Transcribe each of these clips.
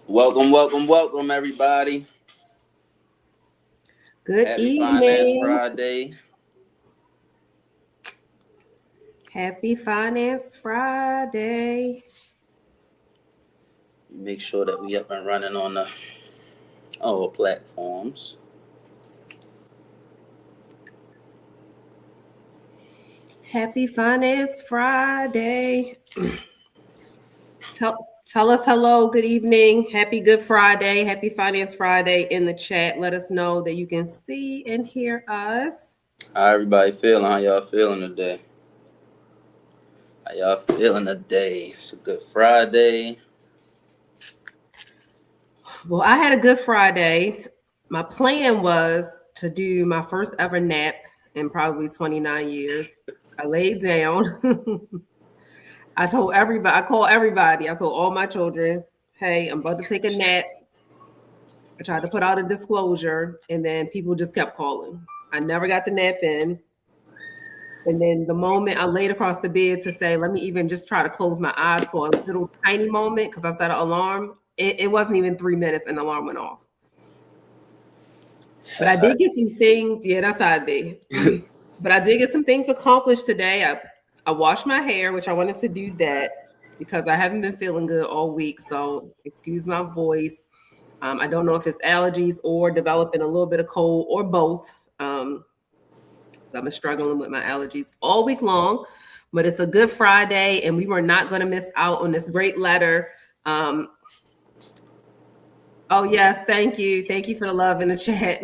Welcome, everybody. Good Happy Finance evening. Friday. Happy Finance Friday. Make sure that we up and running on all platforms. Happy Finance Friday. Tell, tell us hello, good evening. Happy Good Friday. Happy Finance Friday in the chat. Let us know that you can see and hear us. How everybody feeling? How y'all feeling today? How y'all feeling today? It's a good Friday. Well, I had a good Friday. My plan was to do my first ever nap in probably 29 years. I laid down. I told everybody, I called everybody, I told all my children, hey, I'm about to take a nap. I tried to put out a disclosure, and then people just kept calling. I never got the nap in. And then the moment I laid across the bed to say, let me even just try to close my eyes for a little tiny moment, because I set an alarm, it wasn't even 3 minutes and the alarm went off. But I That's how. did get some things. Yeah, that's how it be. But I did get some things accomplished today. I washed my hair, which I wanted to do that because I haven't been feeling good all week. So excuse my voice. I don't know if it's allergies or developing a little bit of cold or both. I've been struggling with my allergies all week long, but it's a good Friday, and we were not going to miss out on this great letter. Oh yes, thank you for the love in the chat.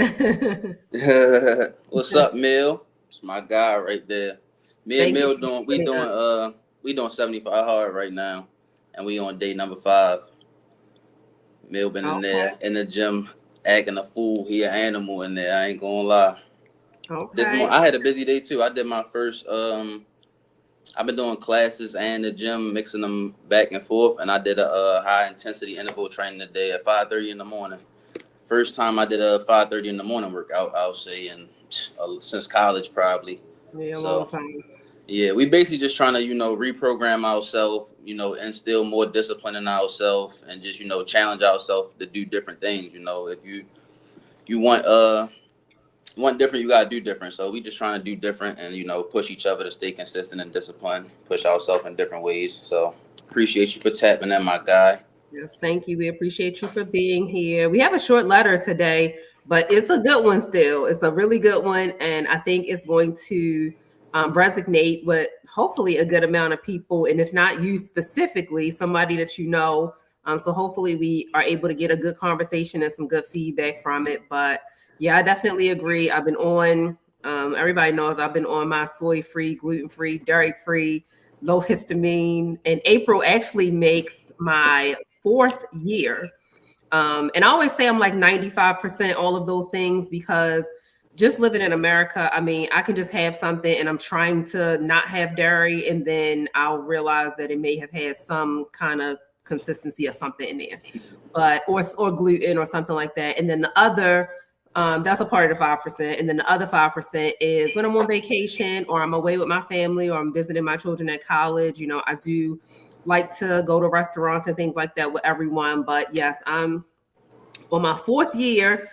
What's up, Mill? It's my guy right there. Me and Thank you Mill for doing we joining doing us. we doing 75 hard right now, and we on day number 5. Mill been in Okay. there in the gym acting a fool. He an animal in there. I ain't gonna lie. This Okay. morning I had a busy day too. I did my first. I've been doing classes and the gym, mixing them back and forth, and I did a high intensity interval training today at 5:30 in the morning. First time I did a 5:30 in the morning workout, I'll say, and since college probably. Yeah, a long So time. yeah, we basically just trying to reprogram ourselves, instill more discipline in ourselves, and just challenge ourselves to do different things. If you want different, you gotta do different. So we just trying to do different and push each other to stay consistent and disciplined, push ourselves in different ways. So appreciate you for tapping in, my guy. Yes, thank you. We appreciate you for being here. We have a short letter today, but it's a good one still. It's a really good one, and I think it's going to resonate with hopefully a good amount of people, and if not you specifically, somebody that you know. So hopefully we are able to get a good conversation and some good feedback from it. But yeah, I definitely agree. I've been on. Everybody knows I've been on my soy-free, gluten-free, dairy-free, low histamine, and April actually makes my 4th year. And I always say I'm like 95% all of those things because just living in America, I mean, I can just have something and I'm trying to not have dairy, and then I'll realize that it may have had some kind of consistency or something in there, but or gluten or something like that. And then the other, that's a part of the 5%. And then the other 5% is when I'm on vacation or I'm away with my family or I'm visiting my children at college. I do like to go to restaurants and things like that with everyone. But yes, I'm on my 4th year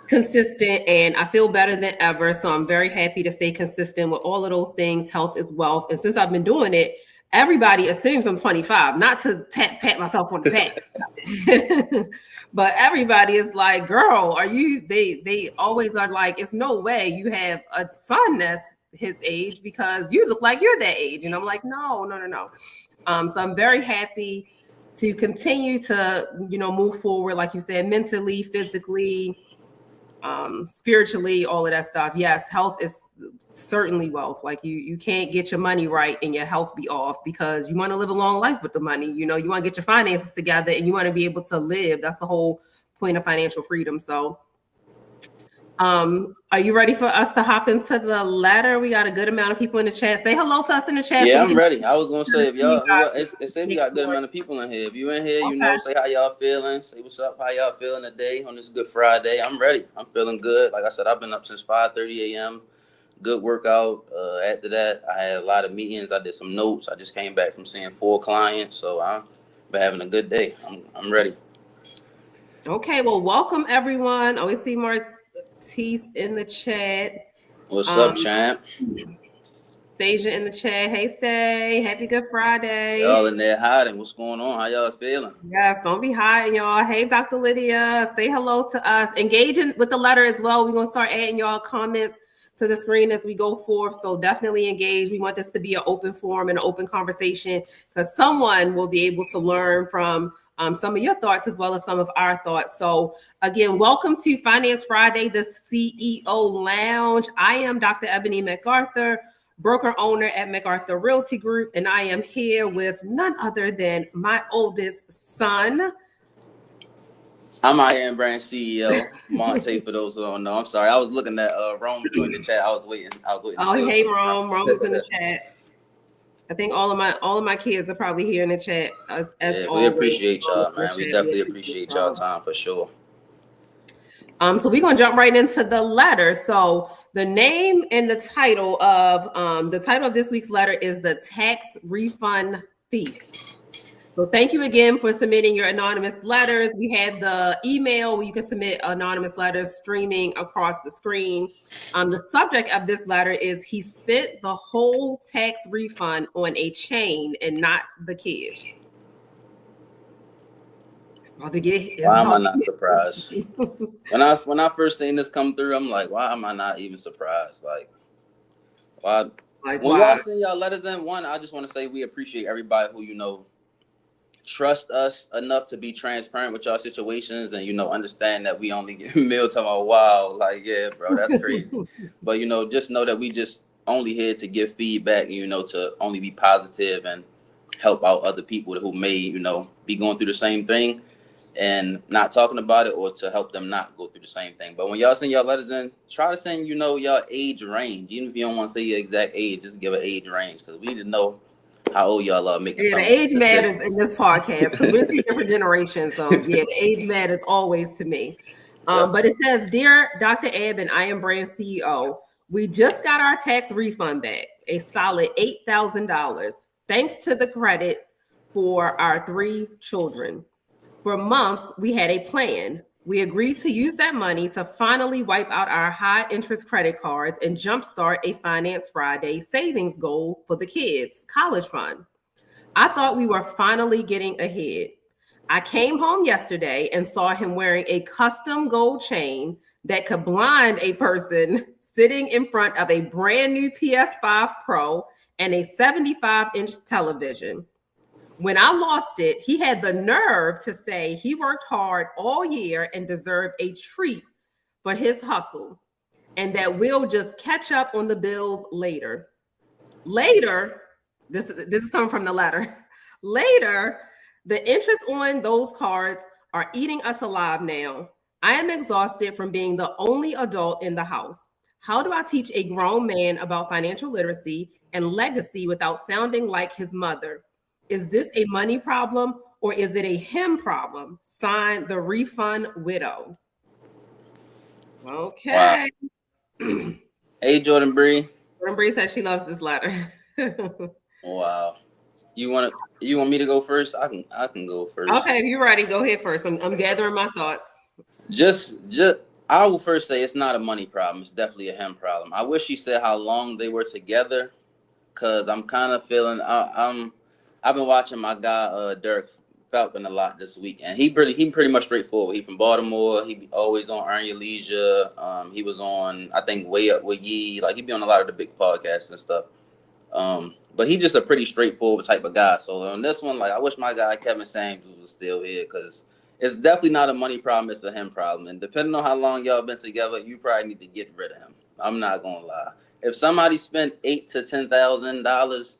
consistent and I feel better than ever. So I'm very happy to stay consistent with all of those things. Health is wealth. And since I've been doing it, everybody assumes I'm 25, not to pat myself on the back. But everybody is like, girl, are you, they always are like, it's no way you have a son that's his age because you look like you're that age. And I'm like, no. So I'm very happy to continue to, move forward, like you said, mentally, physically, spiritually, all of that stuff. Yes, health is certainly wealth. Like you can't get your money right and your health be off because you want to live a long life with the money. You want to get your finances together and you want to be able to live. That's the whole point of financial freedom. So are you ready for us to hop into the letter? We got a good amount of people in the chat. Say hello to us in the chat so Yeah, we I'm can ready. I was gonna say if see you y'all guys. it say we got a good amount of people in here. If you in here, Okay. say how y'all feeling. Say what's up. How y'all feeling today on this Good Friday? I'm ready. I'm feeling good. Like I said, I've been up since 5:30 a.m. Good workout. After that, I had a lot of meetings. I did some notes. I just came back from seeing 4 clients, so I've been having a good day. I'm ready. Okay, well, welcome everyone. Always see Martise in the chat. What's up, Um, champ? Stasia in the chat. Hey, Stay. Happy Good Y'all Friday. in there hiding. What's going on? How y'all feeling? Yes, don't be hiding, y'all. Hey, Dr. Lydia. Say hello to us. Engaging with the letter as well. We're going to start adding y'all comments to the screen as we go forth. So definitely engage. We want this to be an open forum and an open conversation because someone will be able to learn from some of your thoughts as well as some of our thoughts. So again, welcome to Finance Friday, the CEO Lounge. I am Dr. Ebony MacArthur, broker owner at MacArthur Realty Group, and I am here with none other than my oldest son. I'm I am brand CEO Monte. For those who don't know, I'm sorry. I was looking at Rome join the chat. I was waiting. To Oh, see if hey, he was Rome. Rome is in the chat. I think all of my kids are probably here in the chat as Yeah, we always. appreciate y'all, man. We definitely appreciate y'all time for sure. So we're gonna jump right into the letter. So the name and the title of this week's letter is The Tax Refund Thief. So thank you again for submitting your anonymous letters. We have the email where you can submit anonymous letters streaming across the screen. The subject of this letter is he spent the whole tax refund on a chain and not the kids. Why am I not surprised? When I first seen this come through, I'm like, why am I not even surprised? Like, why? When y'all send y'all letters in, one, I just want to say we appreciate everybody who trust us enough to be transparent with y'all situations and understand that we only get mail talking about wow, like, yeah, bro, that's crazy. But just know that we just only here to give feedback, to only be positive and help out other people who may be going through the same thing and not talking about it, or to help them not go through the same thing. But when y'all send y'all letters in, try to send y'all age range. Even if you don't want to say your exact age, just give an age range, because we need to know how old y'all are making some the age decisions. matters in this podcast because we're two different generations. So yeah, the age matters always to me. But it says, Dear Dr. Ebb and I am brand CEO, we just got our tax refund back, a solid $8,000, thanks to the credit for our 3 children. For months, we had a plan. We agreed to use that money to finally wipe out our high interest credit cards and jumpstart a Finance Friday savings goal for the kids' college fund. I thought we were finally getting ahead. I came home yesterday and saw him wearing a custom gold chain that could blind a person sitting in front of a brand new PS5 Pro and a 75-inch television. When I lost it, he had the nerve to say he worked hard all year and deserved a treat for his hustle, and that we'll just catch up on the bills later. Later, this is coming from the letter. Later, the interest on those cards are eating us alive now. I am exhausted from being the only adult in the house. How do I teach a grown man about financial literacy and legacy without sounding like his mother? Is this a money problem or is it a him problem? Signed, the Refund Widow. Okay. Wow. Hey, Jordan Bree. Jordan Bree said she loves this letter. Wow. You want me to go first? I can go first. Okay, if you're ready, go ahead first. I'm gathering my thoughts. Just I will first say it's not a money problem. It's definitely a him problem. I wish she said how long they were together, cause I'm kind of feeling I've been watching my guy Derek Falcon a lot this week, and he pretty much straightforward. He from Baltimore. He be always on Earn Your Leisure. He was on, I think, Way Up with Ye. Like, he be on a lot of the big podcasts and stuff. But he just a pretty straightforward type of guy. So on this one, like, I wish my guy Kevin Samuels was still here, because it's definitely not a money problem. It's a him problem. And depending on how long y'all been together, you probably need to get rid of him. I'm not gonna lie. If somebody spent $8,000 to $10,000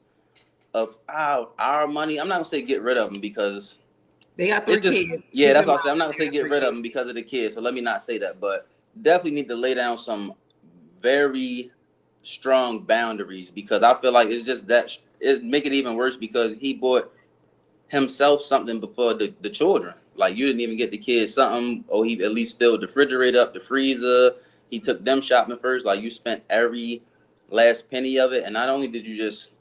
of our money, I'm not gonna say get rid of them, because they got 3 kids. Yeah, that's what I said. I'm not gonna say get rid of them because of the kids. So let me not say that. But definitely need to lay down some very strong boundaries, because I feel like it's just that it make it even worse, because he bought himself something before the children. Like, you didn't even get the kids something, or he at least filled the refrigerator up, the freezer. He took them shopping first. Like, you spent every last penny of it, and not only did you just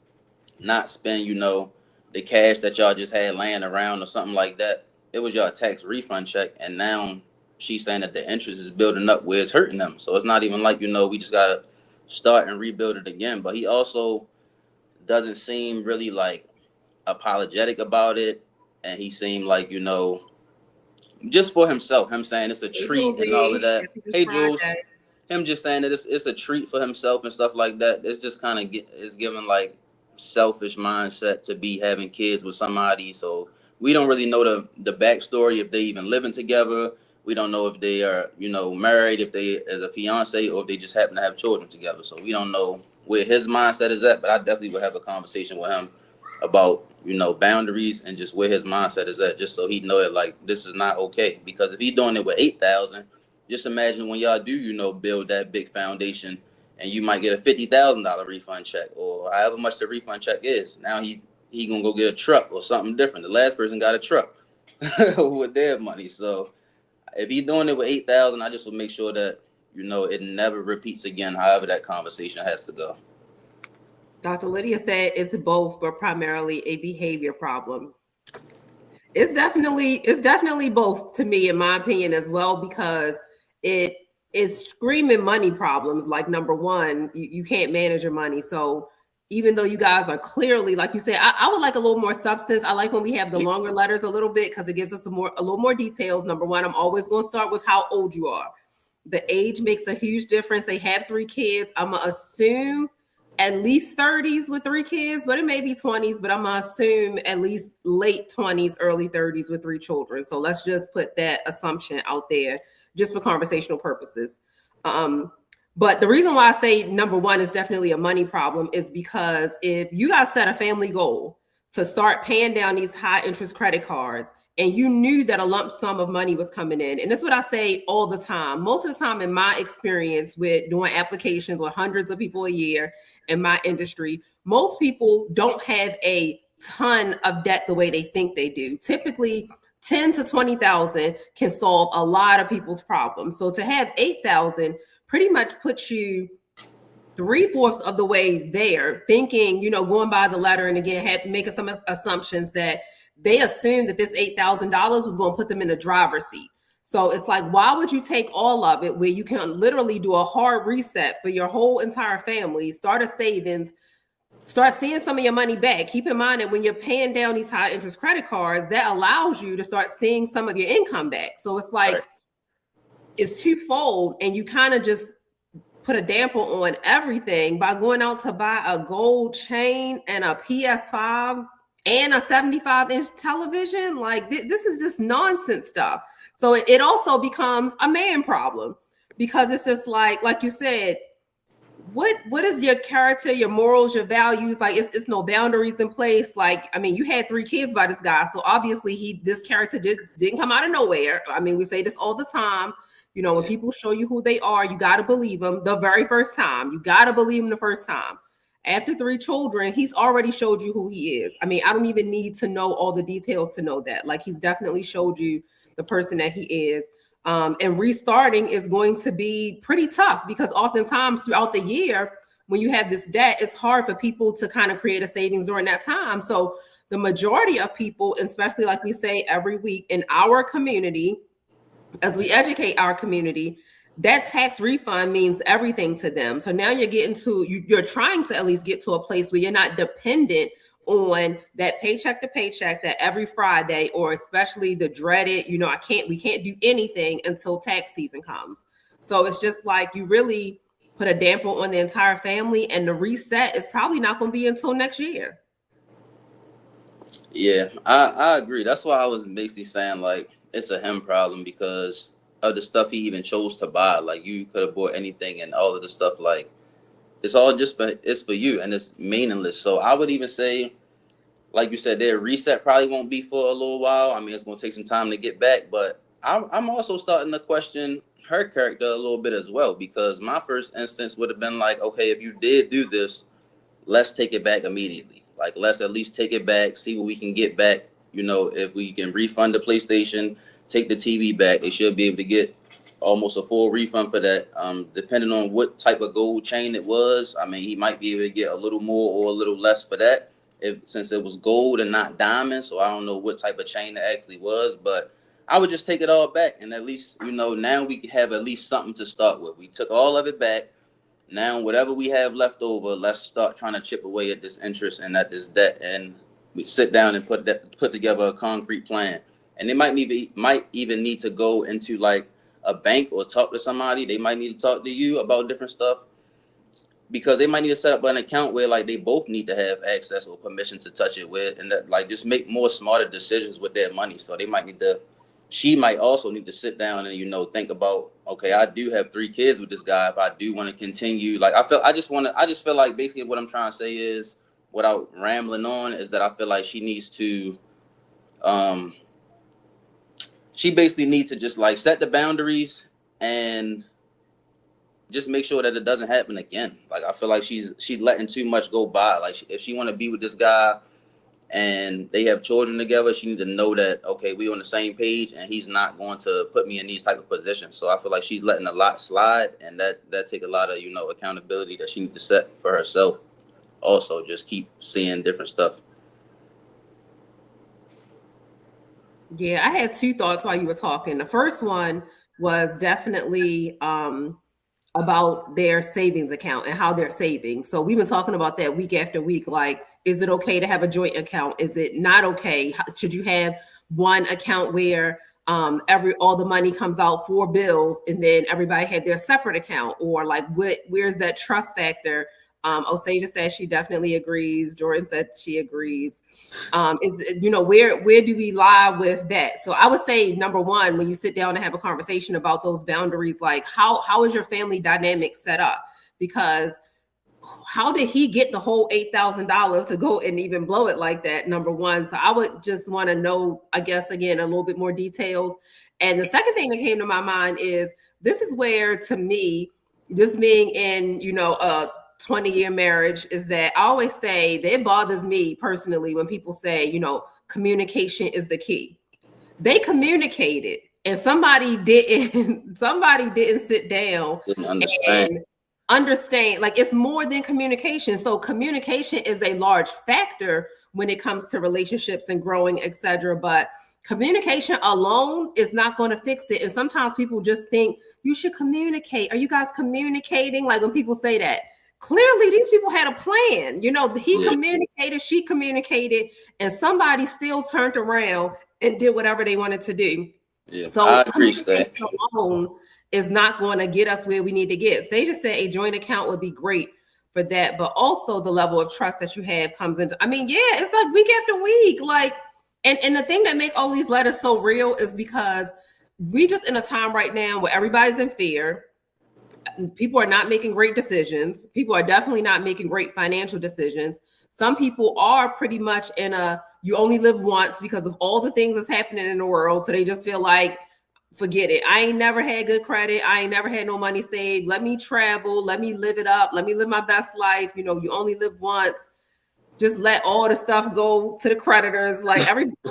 not spend, the cash that y'all just had laying around or something like that, it was your tax refund check, and now she's saying that the interest is building up where it's hurting them. So it's not even like, we just gotta start and rebuild it again. But he also doesn't seem really like apologetic about it, and he seemed like, just for himself, him saying it's a Hey, treat and all of Julie. that. Happy Hey, Jules, Friday. him just saying that it's a treat for himself and stuff like that. It's just kind of it's giving like selfish mindset to be having kids with somebody. So we don't really know the backstory, if they even living together. We don't know if they are, married, if they as a fiance, or if they just happen to have children together. So we don't know where his mindset is at. But I definitely would have a conversation with him about, boundaries and just where his mindset is at, just so he know that like this is not okay. Because if he's doing it with 8,000, just imagine when y'all do, build that big foundation, and you might get a $50,000 refund check, or however much the refund check is. Now he gonna go get a truck or something different. The last person got a truck with their money. So if he's doing it with 8,000, I just would make sure that it never repeats again. However that conversation has to go. Dr. Lydia said it's both, but primarily a behavior problem. It's definitely both to me, in my opinion, as well, because it is screaming money problems. Like, number one, you can't manage your money. So even though you guys are clearly, like you said, I would like a little more substance. I like when we have the longer letters a little bit, because it gives us a little more details. Number one, I'm always going to start with how old you are. The age makes a huge difference. They have 3 kids. I'm gonna assume at least 30s with 3 kids, but it may be 20s, but I'm gonna assume at least late 20s, early 30s with 3 children. So let's just put that assumption out there just for conversational purposes. But the reason why I say number one is definitely a money problem is because if you guys set a family goal to start paying down these high interest credit cards, and you knew that a lump sum of money was coming in, and that's what I say all the time. Most of the time, in my experience with doing applications with hundreds of people a year in my industry, most people don't have a ton of debt the way they think they do. Typically, 10 to 20,000 can solve a lot of people's problems. So to have 8,000 pretty much puts you 3/4 of the way there, thinking, going by the letter, and again, making some assumptions that they assumed that this $8,000 was going to put them in the driver's seat. So it's like, why would you take all of it where you can literally do a hard reset for your whole entire family, start a savings, start seeing some of your money back? Keep in mind that when you're paying down these high interest credit cards, that allows you to start seeing some of your income back. So it's like, right, it's twofold, and you kind of just put a damper on everything by going out to buy a gold chain and a PS5 and a 75-inch television. Like, this is just nonsense stuff. So it also becomes a man problem, because it's just like you said, what is your character, your morals, your values? Like, it's no boundaries in place. Like, I mean, you had 3 kids by this guy, so obviously this character didn't come out of nowhere. I mean, we say this all the time. When people show you who they are, you got to believe them the very first time. You got to believe them the first time. After 3 children, he's already showed you who he is. I mean, I don't even need to know all the details to know that. Like, he's definitely showed you the person that he is. And restarting is going to be pretty tough, because oftentimes throughout the year, when you have this debt, it's hard for people to kind of create a savings during that time. So the majority of people, especially like we say every week in our community, as we educate our community, that tax refund means everything to them. So now you're trying to at least get to a place where you're not dependent on that paycheck to paycheck, that every Friday, or especially the dreaded, we can't do anything until tax season comes. So it's just like you really put a damper on the entire family, and the reset is probably not going to be until next year. Yeah, I agree. That's why I was basically saying like it's a him problem, because of the stuff he even chose to buy. Like, you could have bought anything, and all of the stuff, like, it's all just it's for you, and it's meaningless. So I would even say, like you said, their reset probably won't be for a little while. I mean, it's going to take some time to get back, but I'm also starting to question her character a little bit as well, because my first instance would have been like, okay, if you did do this, let's take it back immediately. Like, let's at least take it back, see what we can get back. If we can refund the PlayStation, take the TV back, they should be able to get almost a full refund for that. Depending on what type of gold chain it was, I mean, he might be able to get a little more or a little less for that. since it was gold and not diamond, so I don't know what type of chain it actually was, but I would just take it all back, and at least now we have at least something to start with. We took all of it back. Now whatever we have left over, let's start trying to chip away at this interest and at this debt, and we sit down and put together a concrete plan. And they might even need to go into like a bank or talk to somebody. They might need to talk to you about different stuff, because they might need to set up an account where like they both need to have access or permission to touch it with, and that like just make more smarter decisions with their money. So she might also need to sit down and think about, okay, I do have 3 kids with this guy. If I do want to continue, like I just feel like basically what I'm trying to say is, without rambling on, is that I feel like she needs to she basically needs to just like set the boundaries and just make sure that it doesn't happen again. Like I feel like she's letting too much go by. Like if she want to be with this guy and they have children together, she need to know that, okay, we on the same page and he's not going to put me in these type of positions. So I feel like she's letting a lot slide, and that take a lot of accountability that she needs to set for herself. Also, just keep seeing different stuff. Yeah, I had 2 thoughts while you were talking. The first one was definitely about their savings account and how they're saving. So we've been talking about that week after week. Like, is it okay to have a joint account? Is it not okay? Should you have one account where all the money comes out for bills, and then everybody have their separate account? Or like, where's that trust factor? Ostasia said she definitely agrees. Jordan said she agrees. Where do we lie with that? So I would say, number one, when you sit down and have a conversation about those boundaries, like how is your family dynamic set up? Because how did he get the whole $8,000 to go and even blow it like that? Number one. So I would just want to know, I guess, again, a little bit more details. And the second thing that came to my mind is, this is where, to me, this being in, a 20-year marriage, is that I always say that it bothers me personally when people say, communication is the key. They communicated and somebody didn't sit down and understand. Like, it's more than communication. So communication is a large factor when it comes to relationships and growing, etc. But communication alone is not going to fix it. And sometimes people just think you should communicate. Are you guys communicating? Like, when people say that, clearly these people had a plan. He communicated, she communicated, and somebody still turned around and did whatever they wanted to do. Yeah, so communication alone is not going to get us where we need to get. They just said a joint account would be great for that, but also the level of trust that you have comes into, it's like week after week. Like, and the thing that make all these letters so real is because we just in a time right now where everybody's in fear. People are not making great decisions. People are definitely not making great financial decisions. Some people are pretty much in you only live once because of all the things that's happening in the world. So they just feel like, forget it. I ain't never had good credit. I ain't never had no money saved. Let me travel. Let me live it up. Let me live my best life. You only live once. Just let all the stuff go to the creditors. Like,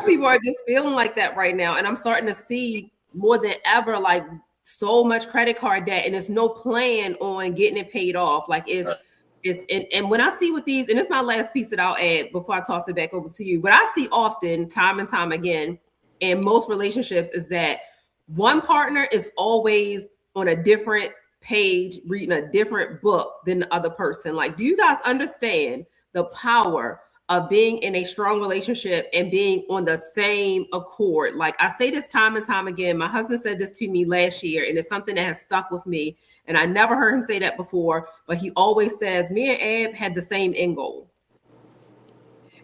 people are just feeling like that right now. And I'm starting to see more than ever, like, so much credit card debt, and there's no plan on getting it paid off. Like, and when I see with these, and it's my last piece that I'll add before I toss it back over to you, but I see often, time and time again, in most relationships, is that one partner is always on a different page, reading a different book than the other person. Like, do you guys understand the power of being in a strong relationship and being on the same accord? Like, I say this time and time again. My husband said this to me last year, and it's something that has stuck with me. And I never heard him say that before, but he always says, me and Ab had the same end goal.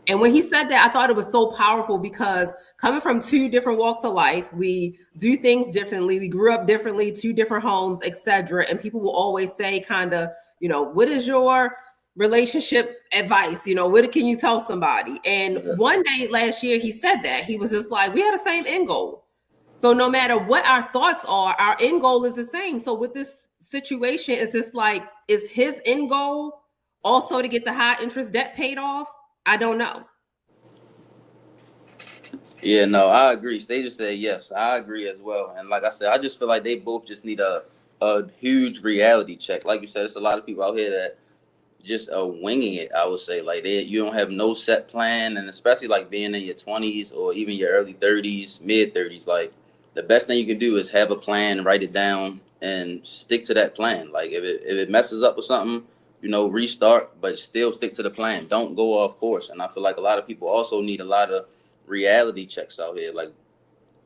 And when he said that, I thought it was so powerful, because coming from 2 different walks of life, we do things differently. We grew up differently, 2 different homes, etc. And people will always say, kind of, what is your relationship advice? What can you tell somebody? And one day last year, he said that. He was just like, we had the same end goal. So no matter what our thoughts are, our end goal is the same. So with this situation, it's just like, is his end goal also to get the high interest debt paid off? I don't know. Yeah, no, I agree. They just said yes. I agree as well. And like I said, I just feel like they both just need a huge reality check. Like you said, it's a lot of people out here that just winging it. I would say like you don't have no set plan, and especially like being in your 20s or even your early 30s, mid 30s, like the best thing you can do is have a plan, write it down, and stick to that plan. Like if it messes up with something, restart, but still stick to the plan. Don't go off course. And I feel like a lot of people also need a lot of reality checks out here. Like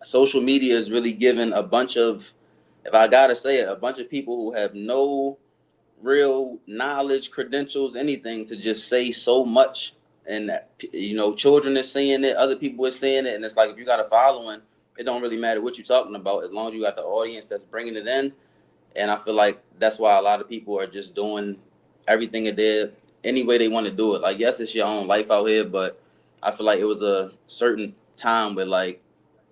social media is really giving a bunch of, if I gotta say it, a bunch of people who have no real knowledge, credentials, anything to just say so much. And children are seeing it, other people are seeing it, and it's like if you got a following, it don't really matter what you're talking about as long as you got the audience that's bringing it in. And I feel like that's why a lot of people are just doing everything it did any way they want to do it. Like, yes, it's your own life out here, but I feel like it was a certain time where like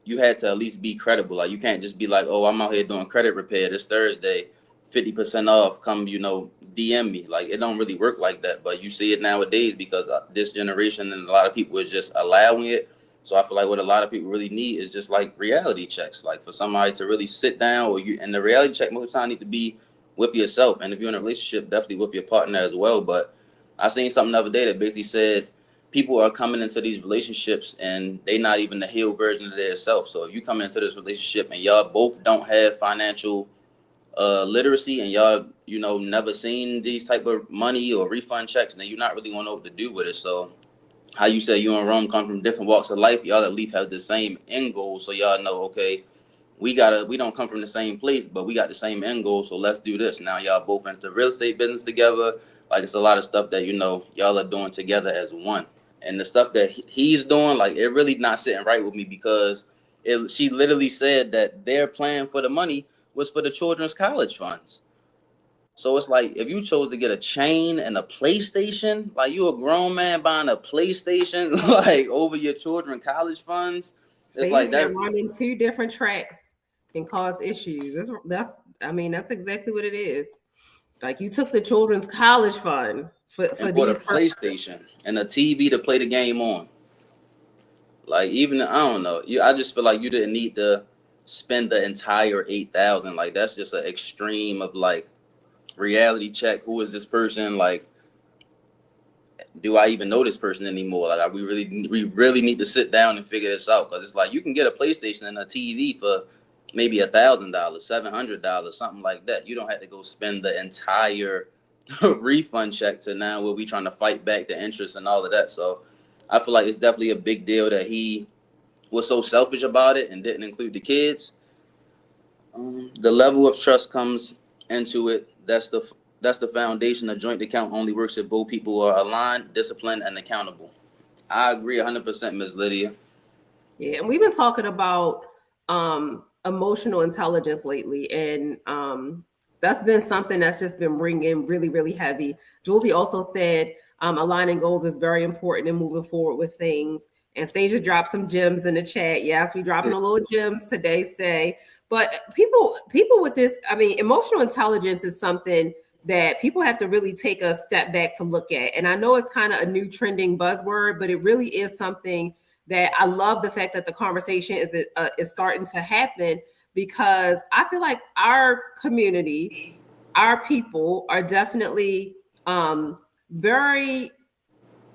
you had to at least be credible. Like you can't just be like, oh, I'm out here doing credit repair this Thursday, 50% off, come, DM me. Like it don't really work like that. But you see it nowadays because this generation and a lot of people is just allowing it. So I feel like what a lot of people really need is just like reality checks, like for somebody to really sit down, and the reality check most of the time need to be with yourself. And if you're in a relationship, definitely with your partner as well. But I seen something the other day that basically said people are coming into these relationships and they not even the healed version of their self. So if you come into this relationship and y'all both don't have financial literacy and y'all, never seen these type of money or refund checks, then you're not really gonna know what to do with it. So how you say you and Rome come from different walks of life, y'all at least have the same end goal. So y'all know, okay, we don't come from the same place, but we got the same end goal. So let's do this. Now y'all both into real estate business together. Like it's a lot of stuff that, y'all are doing together as one. And the stuff that he's doing, like it really not sitting right with me because she literally said that their plan for the money was for the children's college funds. So it's like if you chose to get a chain and a PlayStation, like you a grown man buying a PlayStation, like over your children's college funds, So it's you like said that. running two different tracks can cause issues. That's exactly what it is. Like you took the children's college fund And for bought a these purposes. PlayStation and a TV to play the game on. Like even I don't know, I just feel like you didn't need to spend the entire 8,000. Like that's just an extreme of like reality check. Who is this person? Like, do I even know this person anymore? Like, we really need to sit down and figure this out because it's like you can get a PlayStation and a TV for maybe $1,000, $700, something like that. You don't have to go spend the entire refund check to now where we trying to fight back the interest and all of that. So I feel like it's definitely a big deal that he was so selfish about it and didn't include the kids. The level of trust comes into it. That's the foundation. A joint account only works if both people are aligned, disciplined, and accountable. I agree 100%, Ms. Lydia. Yeah, and we've been talking about emotional intelligence lately, and that's been something that's just been ringing really, really heavy. Julesy also said aligning goals is very important in moving forward with things. And Stasia dropped some gems in the chat. Yes, we dropping a little gems today. Say, but people with this, I mean, emotional intelligence is something that people have to really take a step back to look at. And I know it's kind of a new trending buzzword, but it really is something that I love the fact that the conversation is starting to happen because I feel like our community, our people are definitely very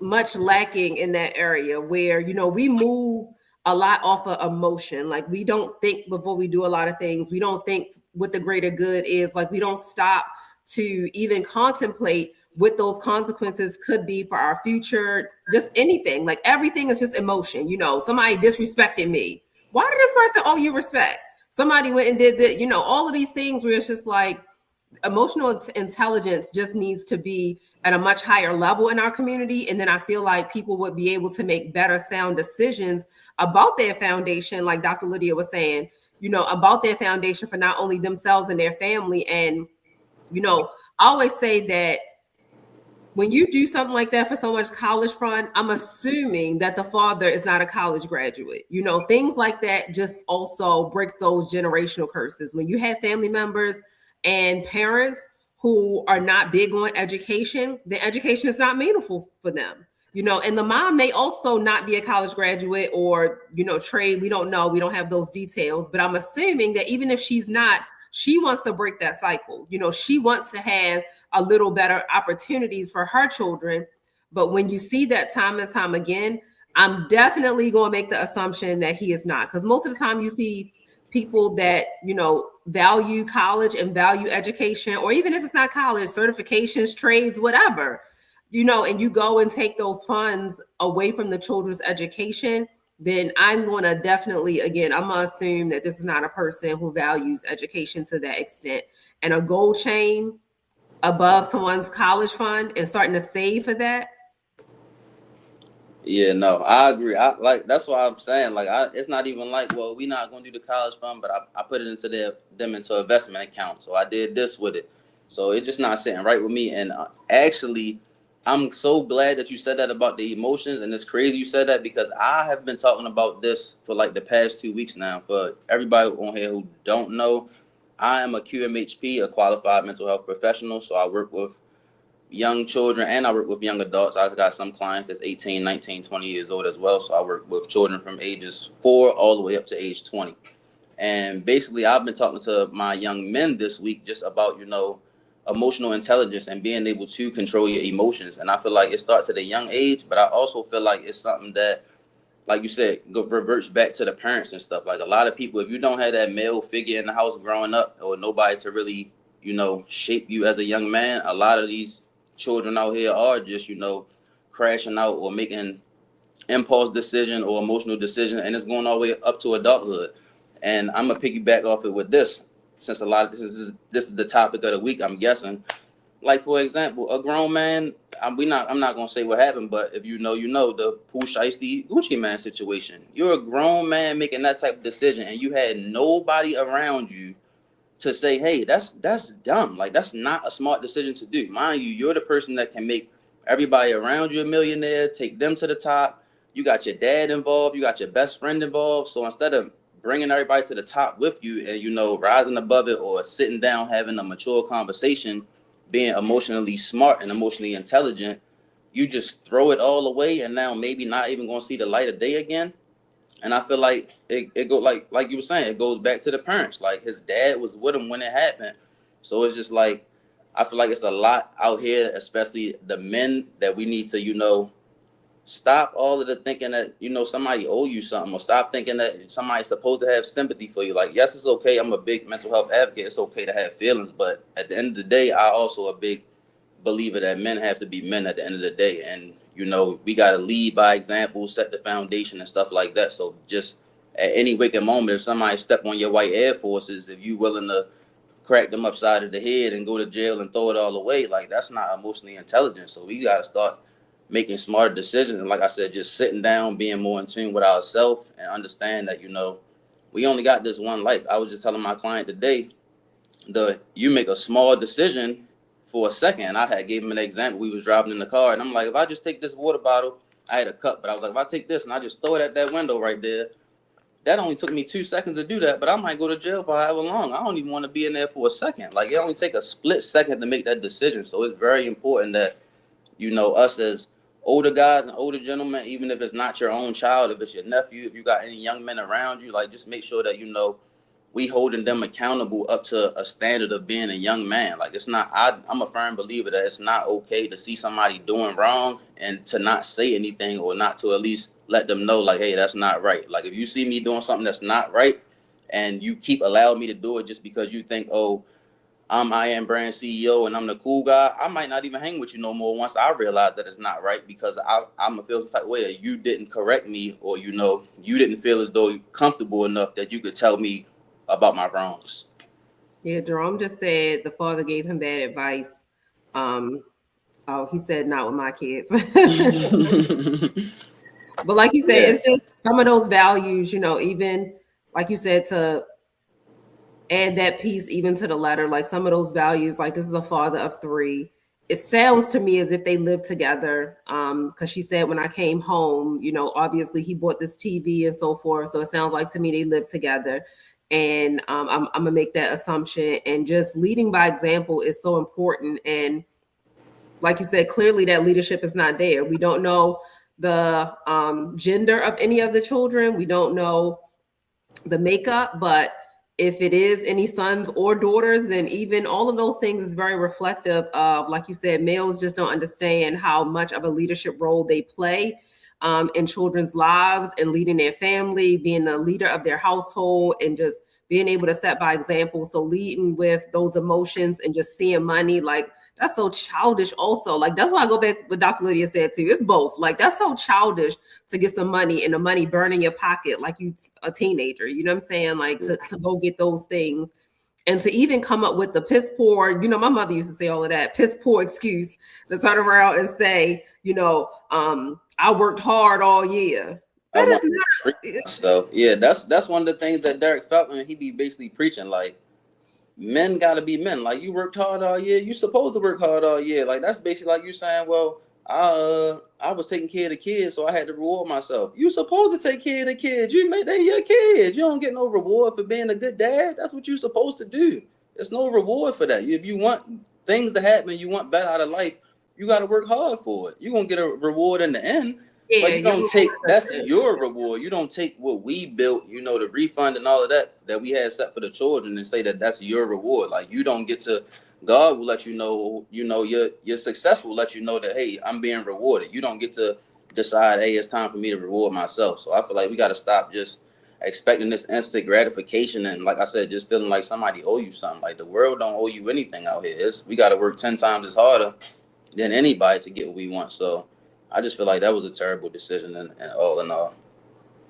much lacking in that area where we move a lot off of emotion. Like we don't think before we do a lot of things. We don't think what the greater good is. Like we don't stop to even contemplate what those consequences could be for our future, just anything. Like everything is just emotion. Somebody disrespected me. Why did this person owe you respect? Somebody went and did that, all of these things where it's just like emotional intelligence just needs to be at a much higher level in our community. And then I feel like people would be able to make better sound decisions about their foundation, like Dr. Lydia was saying, about their foundation for not only themselves and their family. And I always say that when you do something like that for someone's college fund, I'm assuming that the father is not a college graduate. Things like that just also break those generational curses. When you have family members and parents who are not big on education, the education is not meaningful for them. And the mom may also not be a college graduate or, trade. We don't know. We don't have those details. But I'm assuming that even if she's not, she wants to break that cycle. She wants to have a little better opportunities for her children. But when you see that time and time again, I'm definitely going to make the assumption that he is not. Because most of the time you see people that, value college and value education, or even if it's not college, certifications, trades, whatever, and you go and take those funds away from the children's education, then I'm going to definitely, again, I'm going to assume that this is not a person who values education to that extent. And a gold chain above someone's college fund and starting to save for that. Yeah, no, I agree. I like that's why I'm saying like it's not even like, well, we're not gonna do the college fund, but I put it into them into investment account. So I did this with it. So it's just not sitting right with me. And actually, I'm so glad that you said that about the emotions, and it's crazy you said that because I have been talking about this for like the past 2 weeks now. For everybody on here who don't know, I am a QMHP, a qualified mental health professional. So I work with young children and I work with young adults. I've got some clients that's 18, 19, 20 years old as well. So I work with children from ages 4 all the way up to age 20. And basically I've been talking to my young men this week just about, emotional intelligence and being able to control your emotions. And I feel like it starts at a young age, but I also feel like it's something that, like you said, reverts back to the parents and stuff. Like a lot of people, if you don't have that male figure in the house growing up or nobody to really, shape you as a young man, a lot of these children out here are just, crashing out or making impulse decision or emotional decision, and it's going all the way up to adulthood. And I'm gonna piggyback off it with this, since a lot of this is the topic of the week, I'm guessing. Like for example, a grown man. I'm not gonna say what happened, but if you know, the Pooh Shiesty Gucci Man situation. You're a grown man making that type of decision, and you had nobody around you to say, hey, that's dumb. Like that's not a smart decision to do. Mind you, you're the person that can make everybody around you a millionaire, take them to the top. You got your dad involved, you got your best friend involved. So instead of bringing everybody to the top with you and rising above it or sitting down having a mature conversation, being emotionally smart and emotionally intelligent, you just throw it all away and now maybe not even going to see the light of day again. And I feel like it go like you were saying, it goes back to the parents. Like his dad was with him when it happened. So it's just like I feel like it's a lot out here, especially the men, that we need to, stop all of the thinking that, somebody owe you something, or stop thinking that somebody's supposed to have sympathy for you. Like, yes, it's okay. I'm a big mental health advocate. It's okay to have feelings. But at the end of the day, I also a big believer that men have to be men at the end of the day. And, we got to lead by example, set the foundation and stuff like that. So just at any wicked moment, if somebody step on your white Air Forces, if you willing to crack them upside of the head and go to jail and throw it all away, like that's not emotionally intelligent. So we got to start making smarter decisions. And like I said, just sitting down, being more in tune with ourselves and understand that, we only got this one life. I was just telling my client today, you make a small decision for a second. I had gave him an example. We was driving in the car and I'm like, if I just take this water bottle, I had a cup, but I was like, if I take this and I just throw it at that window right there, that only took me 2 seconds to do that, but I might go to jail for however long. I don't even want to be in there for a second. Like it only take a split second to make that decision. So it's very important that, us as older guys and older gentlemen, even if it's not your own child, if it's your nephew, if you got any young men around you, like just make sure that, we holding them accountable up to a standard of being a young man. Like it's not, I'm a firm believer that it's not okay to see somebody doing wrong and to not say anything or not to at least let them know like, hey, that's not right. Like if you see me doing something that's not right and you keep allowing me to do it just because you think, oh, I'm I Am Brand CEO and I'm the cool guy, I might not even hang with you no more once I realize that it's not right, because I'm gonna feel some type of way that you didn't correct me, or you didn't feel as though you're comfortable enough that you could tell me about my wrongs. Yeah, Jerome just said the father gave him bad advice. Oh, he said not with my kids. But like you said, Yeah. it's just some of those values, even like you said, to add that piece even to the letter, like some of those values, like this is a father of 3. It sounds to me as if they live together. Because she said when I came home, obviously he bought this TV and so forth. So it sounds like to me they live together. And I'm gonna make that assumption. And just leading by example is so important. And like you said, clearly that leadership is not there. We don't know the gender of any of the children. We don't know the makeup, but if it is any sons or daughters, then even all of those things is very reflective of, like you said, males just don't understand how much of a leadership role they play in children's lives and leading their family, being the leader of their household, and just being able to set by example. So leading with those emotions and just seeing money, like that's so childish also. Like that's why I go back what Dr. Lydia said too. It's both. Like that's so childish to get some money and the money burn in your pocket like you a teenager. You know what I'm saying? Like to go get those things. And to even come up with the piss poor, you know, my mother used to say all of that, piss poor excuse to turn around and say, I worked hard all year. That is not. So yeah, that's one of the things that Derek Feltman, he be basically preaching, like, men gotta be men. Like, you worked hard all year, you supposed to work hard all year. Like, that's basically like you saying, well, I was taking care of the kids, so I had to reward myself. You supposed to take care of the kids. They your kids. You don't get no reward for being a good dad. That's what you're supposed to do. There's no reward for that. If you want things to happen, you want better out of life, you got to work hard for it. You're gonna get a reward in the end. Yeah, but you don't take, that's your reward. You don't take what we built, the refund and all of that we had set for the children, and say that that's your reward. Like, you don't get to, God will let you know, your success will let you know that, hey, I'm being rewarded. You don't get to decide, hey, it's time for me to reward myself. So I feel like we got to stop just expecting this instant gratification, and like I said, just feeling like somebody owe you something. Like, the world don't owe you anything out here. We got to work 10 times as harder than anybody to get what we want. So I just feel like that was a terrible decision, and all in all.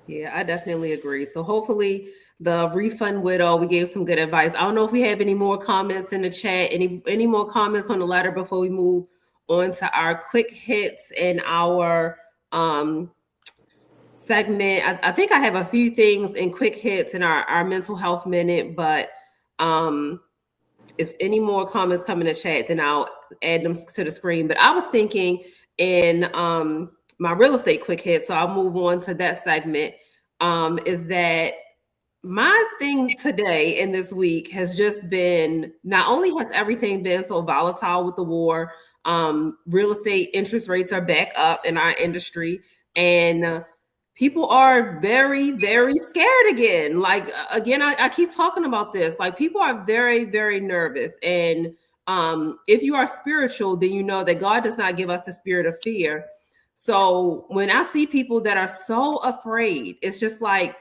Yeah, I definitely agree. So hopefully the Refund Widow, we gave some good advice. I don't know if we have any more comments in the chat, any more comments on the letter before we move on to our quick hits and our segment. I think I have a few things in quick hits in our mental health minute, but if any more comments come in the chat, then I'll add them to the screen. But I was thinking in my real estate quick hit, so I'll move on to that segment, is that my thing today and this week has just been, not only has everything been so volatile with the war, real estate interest rates are back up in our industry, and people are very, very scared again. Like, again, I keep talking about this. Like, people are very, very nervous. And if you are spiritual, then you know that God does not give us the spirit of fear. So when I see people that are so afraid, it's just like,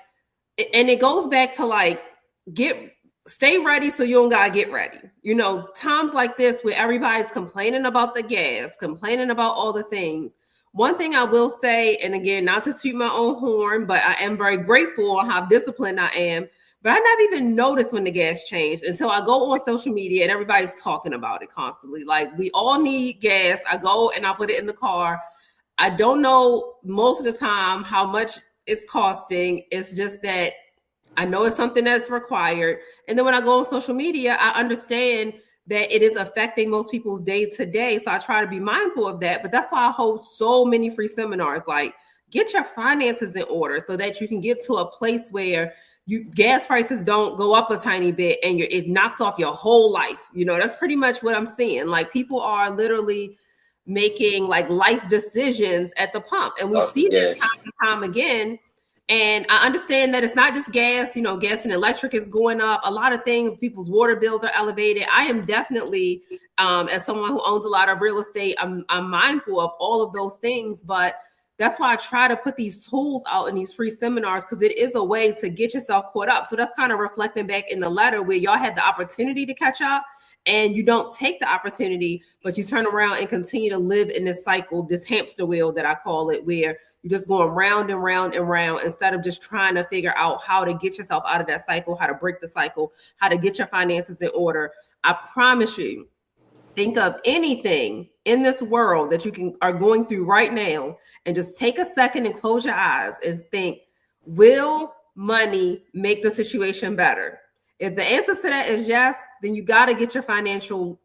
and it goes back to like, stay ready so you don't gotta get ready. Times like this where everybody's complaining about the gas, complaining about all the things. One thing I will say, and again, not to toot my own horn, but I am very grateful on how disciplined I am. But I never even noticed when the gas changed until I go on social media and everybody's talking about it constantly. Like, we all need gas. I go and I put it in the car. I don't know most of the time how much it's costing. It's just that I know it's something that's required. And then when I go on social media, I understand that it is affecting most people's day to day. So I try to be mindful of that. But that's why I hold so many free seminars. Like, get your finances in order so that you can get to a place where gas prices don't go up a tiny bit and it knocks off your whole life. That's pretty much what I'm seeing. Like, people are literally making like life decisions at the pump. And we see this time and time again. And I understand that it's not just gas, gas and electric is going up. A lot of things, people's water bills are elevated. I am definitely, as someone who owns a lot of real estate, I'm mindful of all of those things. But that's why I try to put these tools out in these free seminars, because it is a way to get yourself caught up. So that's kind of reflecting back in the letter where y'all had the opportunity to catch up and you don't take the opportunity, but you turn around and continue to live in this cycle, this hamster wheel that I call it, where you're just going round and round and round instead of just trying to figure out how to get yourself out of that cycle, how to break the cycle, how to get your finances in order. I promise you, think of anything in this world that you are going through right now and just take a second and close your eyes and think, will money make the situation better? If the answer to that is yes, then you got to get your finances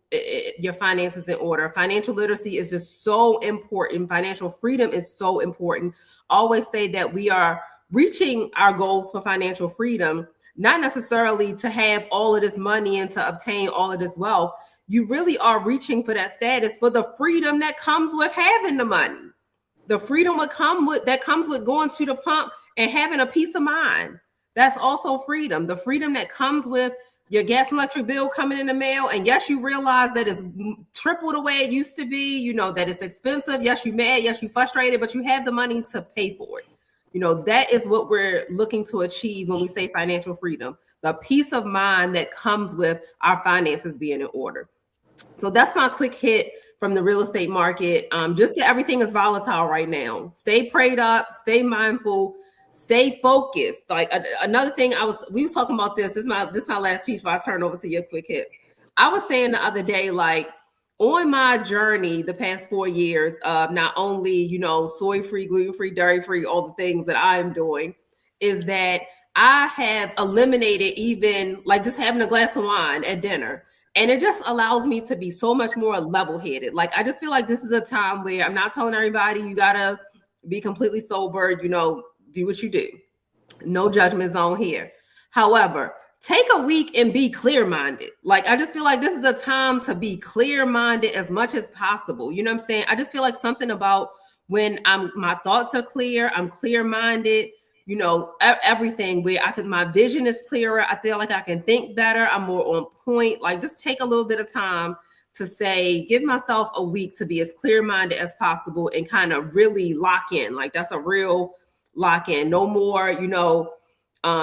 in order. Financial literacy is just so important. Financial freedom is so important. I always say that we are reaching our goals for financial freedom, not necessarily to have all of this money and to obtain all of this wealth. You really are reaching for that status for the freedom that comes with having the money. The freedom that comes with going to the pump and having a peace of mind. That's also freedom. The freedom that comes with your gas and electric bill coming in the mail. And yes, you realize that it's triple the way it used to be, you know, that it's expensive. Yes, you're mad. Yes, you're frustrated, but you have the money to pay for it. You know, that is what we're looking to achieve when we say financial freedom, the peace of mind that comes with our finances being in order. So that's my quick hit from the real estate market. Just that everything is volatile right now. Stay prayed up, stay mindful, stay focused. Like another thing, we was talking about this. This is my last piece before I turn over to your quick hit. I was saying the other day, like on my journey the past 4 years of not only, you know, soy free, gluten free, dairy free, all the things that I'm doing, is that I have eliminated even like just having a glass of wine at dinner. And it just allows me to be so much more level headed. Like, I just feel like this is a time where I'm not telling everybody you gotta be completely sober, you know, do what you do. No judgment zone here. However, take a week and be clear minded. Like, I just feel like this is a time to be clear minded as much as possible. You know what I'm saying? I just feel like something about when my thoughts are clear, I'm clear minded, you know, everything where my vision is clearer. I feel like I can think better. I'm more on point. Like, just take a little bit of time to say, give myself a week to be as clear minded as possible and kind of really lock in. Like, that's a real lock in. No more, you know,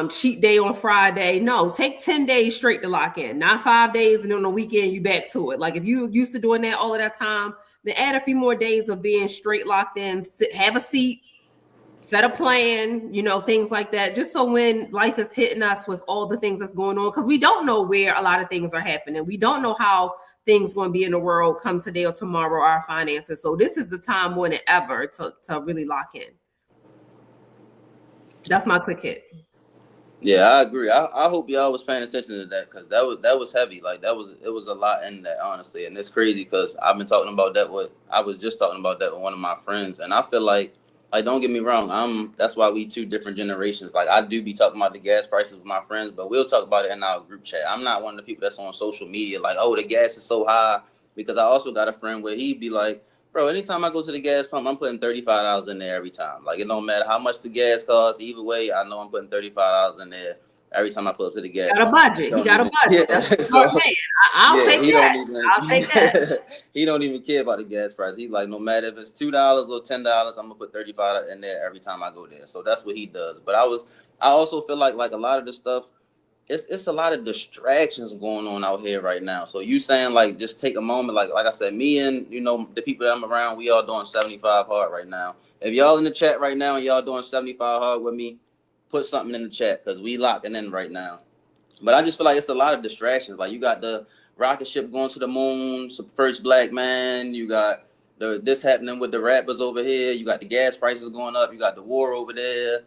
cheat day on Friday. No, take 10 days straight to lock in, not 5 days. And on the weekend, you back to it. Like, if you used to doing that all of that time, then add a few more days of being straight locked in, have a seat, set a plan, you know, things like that, just so when life is hitting us with all the things that's going on, because we don't know where a lot of things are happening. We don't know how things going to be in the world come today or tomorrow, our finances. So this is the time more than ever to really lock in. That's my quick hit. Yeah, I agree. I hope y'all was paying attention to that, because that was heavy. Like, it was a lot in that, honestly. And it's crazy because I've been talking about that I was just talking about that with one of my friends, and I feel like don't get me wrong, that's why we two different generations. Like, I do be talking about the gas prices with my friends, but we'll talk about it in our group chat. I'm not one of the people that's on social media like, oh, the gas is so high, because I also got a friend where he'd be like, bro, anytime I go to the gas pump, I'm putting $35 in there every time. Like, it don't matter how much the gas costs. Either way, I know I'm putting $35 in there every time I pull up to the gas pump. He got a budget. Yeah, that's a smart man. I'll take that. I'll take that. He don't even care about the gas price. He's like, no matter if it's $2 or $10, I'm gonna put 35 in there every time I go there. So that's what he does. But I also feel like a lot of the stuff, it's a lot of distractions going on out here right now. So you saying, like, just take a moment, like I said, me and, you know, the people that I'm around, we all doing 75 hard right now. If y'all in the chat right now and y'all doing 75 hard with me, put something in the chat, because we locking in right now. But I just feel like it's a lot of distractions. Like, you got the rocket ship going to the moon, first black man, you got this happening with the rappers over here, you got the gas prices going up, you got the war over there,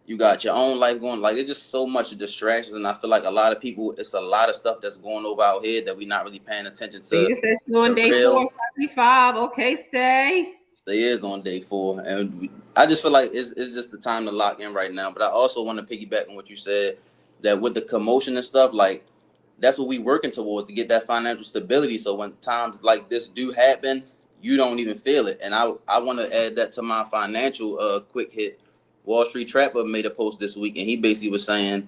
you got your own life going. Like, it's just so much distractions, and I feel like a lot of people, it's a lot of stuff that's going over out here that we're not really paying attention to. You said you're on day 475. Okay, stay is on day 4, and I just feel like it's just the time to lock in right now. But I also want to piggyback on what you said, that with the commotion and stuff, like, that's what we working towards, to get that financial stability. So when times like this do happen, you don't even feel it. And I want to add that to my financial quick hit. Wall Street Trapper made a post this week, and he basically was saying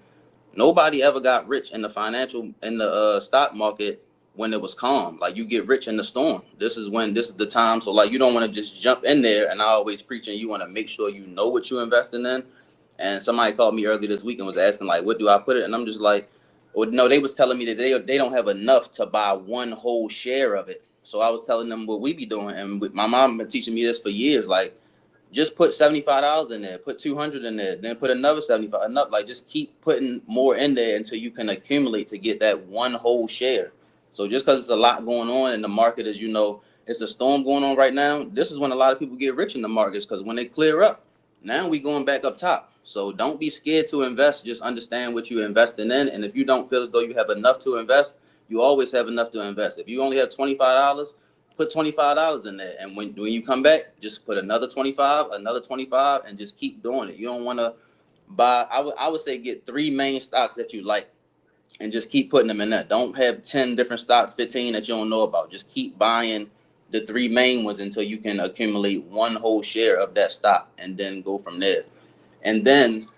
nobody ever got rich in the stock market when it was calm. Like, you get rich in the storm. This is the time. So, like, you don't want to just jump in there. And I always preaching, you want to make sure you know what you're investing in. And somebody called me earlier this week and was asking, like, what do I put it? And I'm just like, well, no, they was telling me that they don't have enough to buy one whole share of it. So I was telling them what we be doing. And my mom been teaching me this for years. Like, just put $75 in there, put $200 in there, then put another 75, enough. Like, just keep putting more in there until you can accumulate to get that one whole share. So just because it's a lot going on in the market, as you know, it's a storm going on right now. This is when a lot of people get rich in the markets, because when they clear up, now we going back up top. So don't be scared to invest. Just understand what you're investing in. And if you don't feel as though you have enough to invest, you always have enough to invest. If you only have $25, put $25 in there. And when you come back, just put another 25, and just keep doing it. You don't want to buy, I would say get 3 main stocks that you like, and just keep putting them in that. Don't have 10 different stocks, 15 that you don't know about. Just keep buying the 3 main ones until you can accumulate one whole share of that stock, and then go from there. And then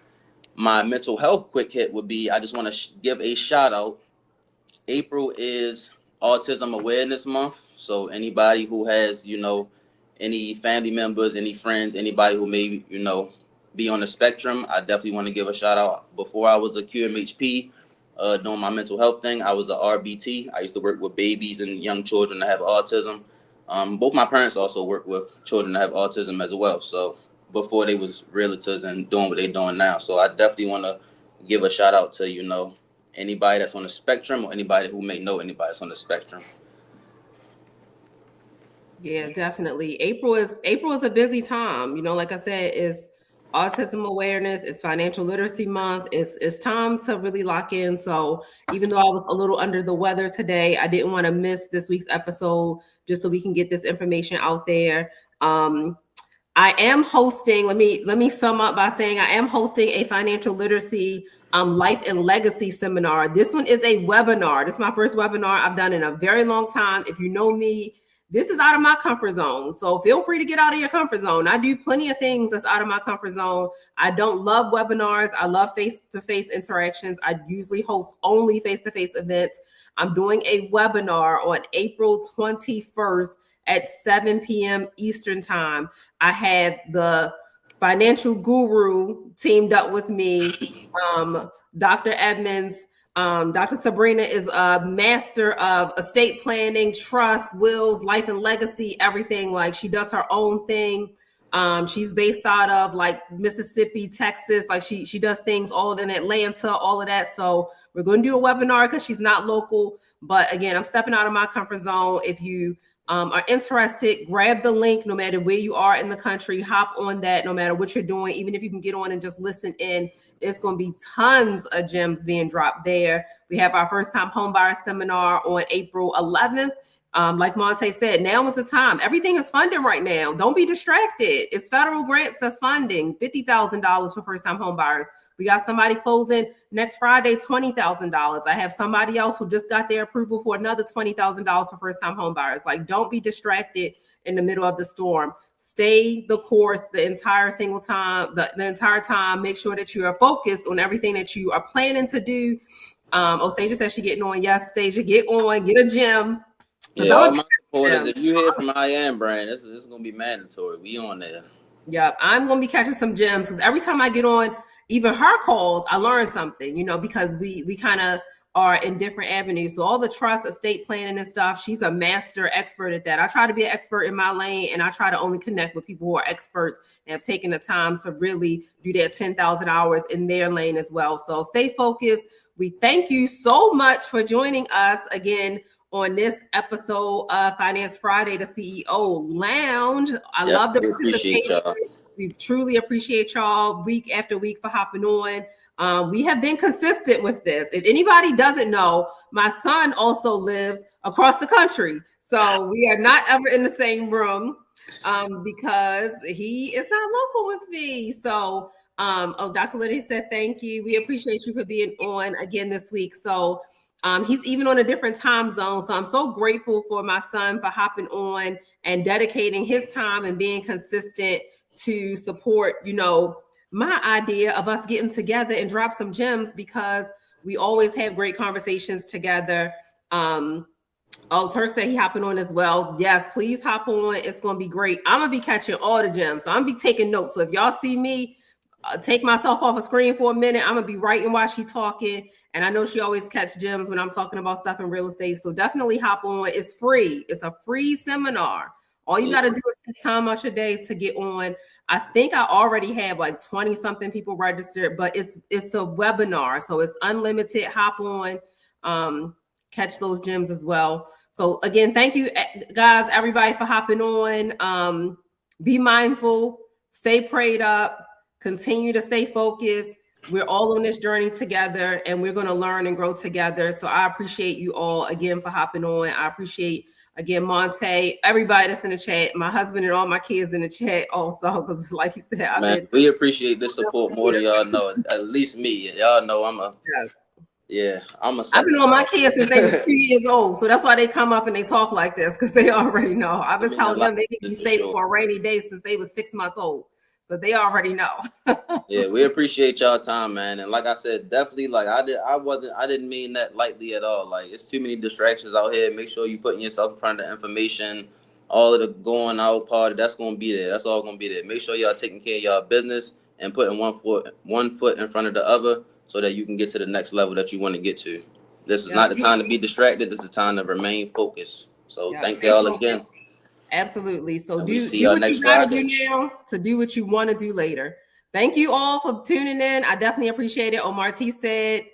My mental health quick hit would be, I just want to give a shout out. April is Autism Awareness Month. So anybody who has, any family members, any friends, anybody who may, be on the spectrum, I definitely want to give a shout out. Before I was a QMHP, doing my mental health thing, I was a RBT. I used to work with babies and young children that have autism. Both my parents also work with children that have autism as well. So before they was realtors and doing what they're doing now. So I definitely want to give a shout out to, anybody that's on the spectrum or anybody who may know anybody that's on the spectrum. Yeah, definitely. April is a busy time. Like I said, it's autism awareness, it's financial literacy month. It's time to really lock in. So even though I was a little under the weather today, I didn't want to miss this week's episode just so we can get this information out there. I am hosting, let me sum up by saying I am hosting a financial literacy life and legacy seminar. This one is a webinar. This is my first webinar I've done in a very long time. If you know me, this is out of my comfort zone. So feel free to get out of your comfort zone. I do plenty of things that's out of my comfort zone. I don't love webinars. I love face-to-face interactions. I usually host only face-to-face events. I'm doing a webinar on April 21st at 7 p.m. Eastern time. I have the financial guru teamed up with me, Dr. Edmonds. Dr. Sabrina is a master of estate planning, trust, wills, life and legacy, everything. Like, she does her own thing. She's based out of like Mississippi, Texas. Like she does things all in Atlanta, all of that. So we're going to do a webinar because she's not local. But again, I'm stepping out of my comfort zone. If you are interested, grab the link. No matter where you are in the country, hop on that. No matter what you're doing, even if you can get on and just listen in, it's going to be tons of gems being dropped there. We have our first time homebuyer seminar on April 11th. Like Monte said, now is the time. Everything is funding right now. Don't be distracted. It's federal grants that's funding $50,000 for first-time home buyers. We got somebody closing next Friday, $20,000. I have somebody else who just got their approval for another $20,000 for first-time home buyers. Like, don't be distracted in the middle of the storm. Stay the course the entire single time, the entire time. Make sure that you are focused on everything that you are planning to do. Stasia says she getting on. Yes, Stasia, get on, get a gym. Yeah, all my supporters, if you hear from I Am Brand, this is going to be mandatory. We on there. Yeah, I'm going to be catching some gems because every time I get on even her calls, I learn something, because we kind of are in different avenues. So all the trust, estate planning and stuff, she's a master expert at that. I try to be an expert in my lane, and I try to only connect with people who are experts and have taken the time to really do their 10,000 hours in their lane as well. So stay focused. We thank you so much for joining us again on this episode of Finance Friday, the CEO Lounge. I love the participation. We truly appreciate y'all week after week for hopping on. We have been consistent with this. If anybody doesn't know, my son also lives across the country. So we are not ever in the same room because he is not local with me. So, Dr. Liddy said, thank you. We appreciate you for being on again this week. So, he's even on a different time zone. So I'm so grateful for my son for hopping on and dedicating his time and being consistent to support, my idea of us getting together and drop some gems, because we always have great conversations together. Turk said he hopping on as well. Yes, please hop on. It's going to be great. I'm going to be catching all the gems. So I'm going to be taking notes. So if y'all see me take myself off a screen for a minute, I'm gonna be writing while she's talking. And I know she always catch gems when I'm talking about stuff in real estate. So definitely hop on. It's free. It's a free seminar. All you got to do is take time out your day to get on. I think I already have like 20 something people registered, but it's a webinar. So it's unlimited. Hop on, catch those gems as well. So again, thank you guys, everybody, for hopping on. Be mindful, stay prayed up. Continue to stay focused. We're all on this journey together, and we're going to learn and grow together. So I appreciate you all again for hopping on. I appreciate, again, Monte, everybody that's in the chat, my husband and all my kids in the chat also, because like you said, we appreciate this support more than y'all know. At least me. Y'all know I'm a... Yes. I've been on my kids since they was 2 years old. So that's why they come up and they talk like this, because they already know. I've been telling them they need to be saved for a rainy day since they was 6 months old. So they already know. Yeah, we appreciate y'all time, man. And like I said, definitely, like I didn't mean that lightly at all. Like, it's too many distractions out here. Make sure you putting yourself in front of the information. All of the going out party, that's gonna be there. That's all gonna be there. Make sure y'all taking care of y'all business and putting one foot in front of the other so that you can get to the next level that you want to get to. This is not the time to be distracted. This is the time to remain focused. So thank y'all again. Absolutely. So And do we see y'all what next you gotta Friday. do now to do what you want to do later. Thank you all for tuning in. I definitely appreciate it. Omar T said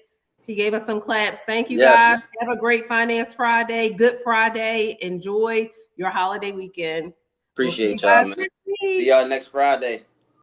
he gave us some claps. Thank you guys. Yes. Have a great Finance Friday, Good Friday. Enjoy your holiday weekend. Appreciate We'll see you y'all, guys man. next week. See y'all next Friday.